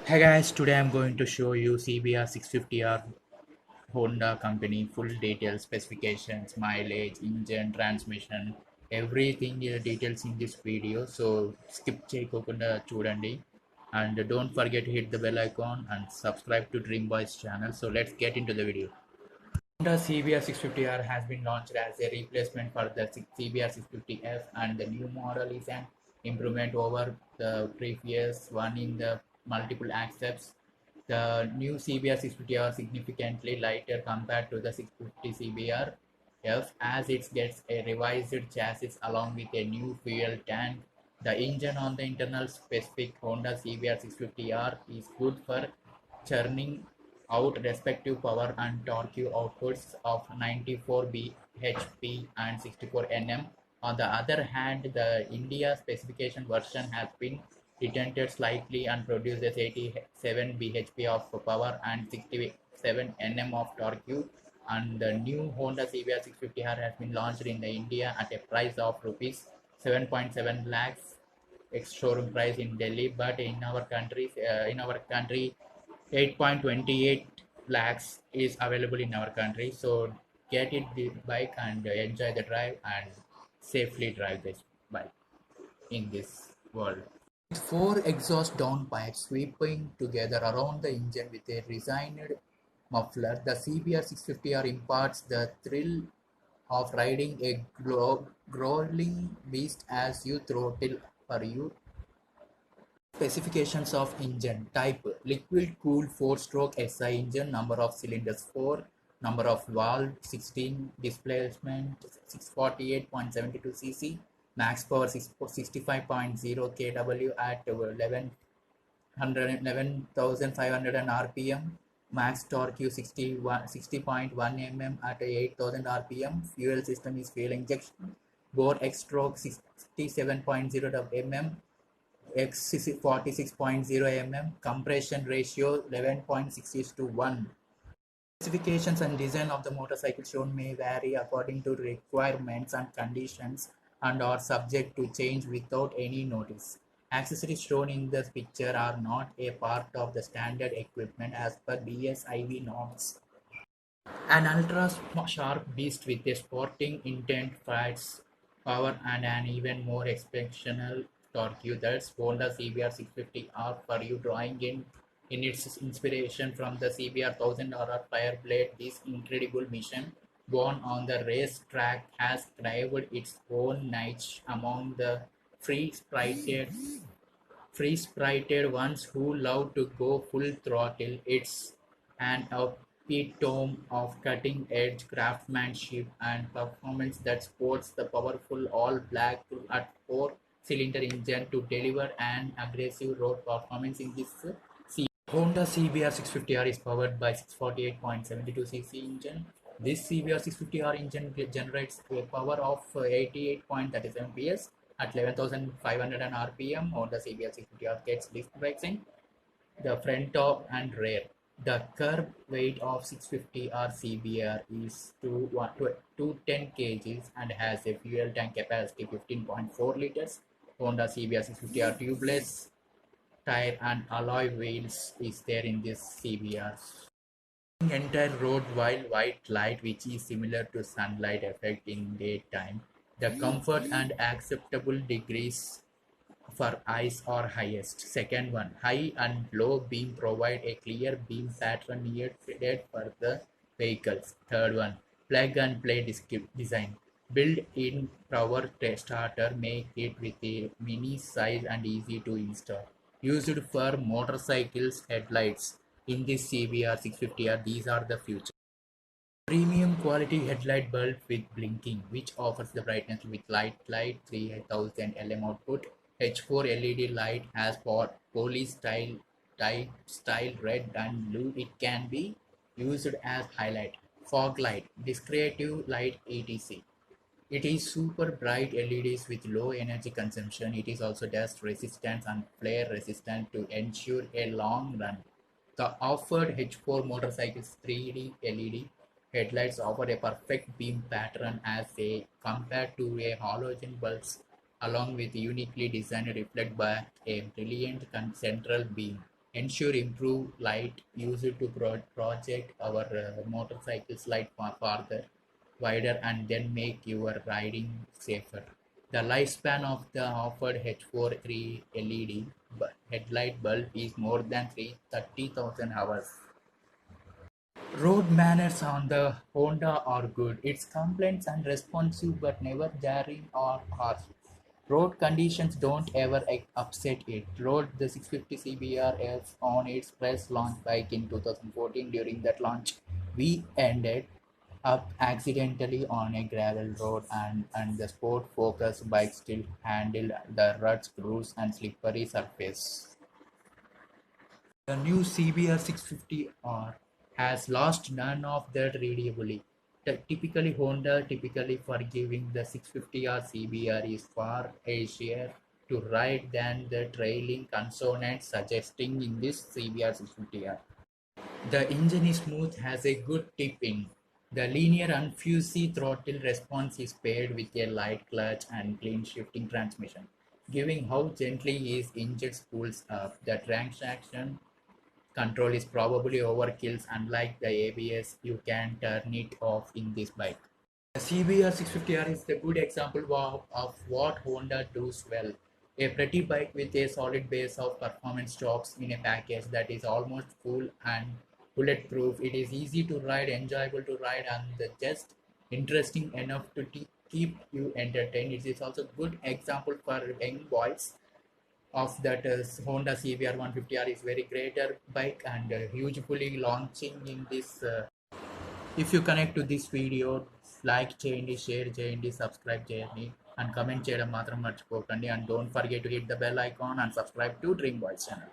Hey guys, today I'm going to show you CBR 650R Honda company full details, specifications, mileage, engine, transmission, everything details in this video. So skip cheyokunda chudandi and don't forget to hit the bell icon and subscribe to Dream Boys channel. So let's get into the video. Honda CBR 650R has been launched as a replacement for the CBR 650F, and the new model is an improvement over the previous one in the multiple aspects. The new CBR 650R significantly lighter compared to the 650 CBR-F, as it gets a revised chassis along with a new fuel tank. The engine on the internal specific Honda CBR 650R is good for churning out respective power and torque outputs of 94 bhp and 64 Nm. On the other hand, the India specification version has been retented slightly and produces 87 bhp of power and 67 Nm of torque. And the new Honda CBR 650R has been launched in the India at a price of rupees 7.7 lakhs ex showroom price in Delhi, but in our country 8.28 lakhs is available in our country. So get it the bike and enjoy the drive and safely drive this bike in this world. With four exhaust downpipes sweeping together around the engine with a designed muffler, the CBR 650R imparts the thrill of riding a growling beast as you throttle for you. Specifications of engine: type liquid cooled 4-stroke SI engine, number of cylinders 4, number of valves 16, displacement 648.72 cc, max power 65.0 kW at 11,500 rpm, max torque 60.1 mm at 8,000 rpm. Fuel system is fuel injection, bore X stroke 67.0 mm, X 46.0 mm, compression ratio 11.6:1. Specifications and design of the motorcycle shown may vary according to requirements and conditions and are subject to change without any notice. Accessories shown in this picture are not a part of the standard equipment as per BSIV norms. An ultra-sharp beast with a sporting intent fights power and an even more exceptional torque. That's Honda CBR 650R for you, drawing in its inspiration from the CBR 1000RR Fireblade. This incredible mission, born on the race track, has craved its own niche among the free-spirited ones who love to go full throttle. It's an epitome of cutting-edge craftsmanship and performance that sports the powerful all-black at 4-cylinder engine to deliver an aggressive road performance in this Honda CBR 650R is powered by 648.72 cc engine. This CBR 650R engine generates a power of 88.37 PS at 11,500 rpm. Honda CBR 650R gets disc brakes in the front top and rear. The curb weight of 650R CBR is 210 kgs and has a fuel tank capacity 15.4 liters. Honda CBR 650R tubeless tire and alloy wheels is there in this CBR. Entire road while white light, which is similar to sunlight effect in daytime. The comfort and acceptable degrees for eyes are highest. Second one, high and low beam provide a clear beam pattern needed for the vehicles. Third one, plug and play design. Built-in power starter make it with a mini size and easy to install. Used for motorcycles headlights. In this CBR 650R, these are the future. Premium quality headlight bulb with blinking, which offers the brightness with light 3000 lm output. H4 LED light has police style red and blue. It can be used as highlight, fog light, discretive light, etc. It is super bright LEDs with low energy consumption. It is also dust resistant and flare resistant to ensure a long run. The offered H4 motorcycles 3D LED headlights offer a perfect beam pattern as they compared to a halogen bulbs along with uniquely designed reflect by a brilliant central beam, ensure improved light used to project our motorcycles light farther, wider, and then make your riding safer. The lifespan of the offered H43 LED headlight bulb is more than 30,000 hours. Road manners on the Honda are good. It's complaints and responsive but never jarring or harsh. Road conditions don't ever upset it. Rode the 650 CBRF on its press launch bike in 2014. During that launch, we ended up accidentally on a gravel road and the sport focus bike still handled the ruts, grooves and slippery surface. The new CBR 650R has lost none of that readability. Typically Honda typically forgiving the 650R CBR is far easier to ride than the trailing consonant suggesting in this CBR 650R. The engine is smooth, has a good tip in. The linear unfuzzy throttle response is paired with a light clutch and clean shifting transmission, giving how gently his engine spools up. The traction control is probably overkill. Unlike the ABS, you can turn it off in this bike. The CBR 650R is a good example of what Honda does well. A pretty bike with a solid base of performance chops in a package that is almost full and bulletproof. It is easy to ride, enjoyable to ride, and just interesting enough to keep you entertained. It is also a good example for young boys of that Honda CBR 150R is very greater bike and hugely launching in this. If you connect to this video, like చేయండి, share చేయండి, subscribe చేయండి and comment చేయడం మాత్రం మర్చిపోకండి and don't forget to hit the bell icon and subscribe to Dream Boys channel.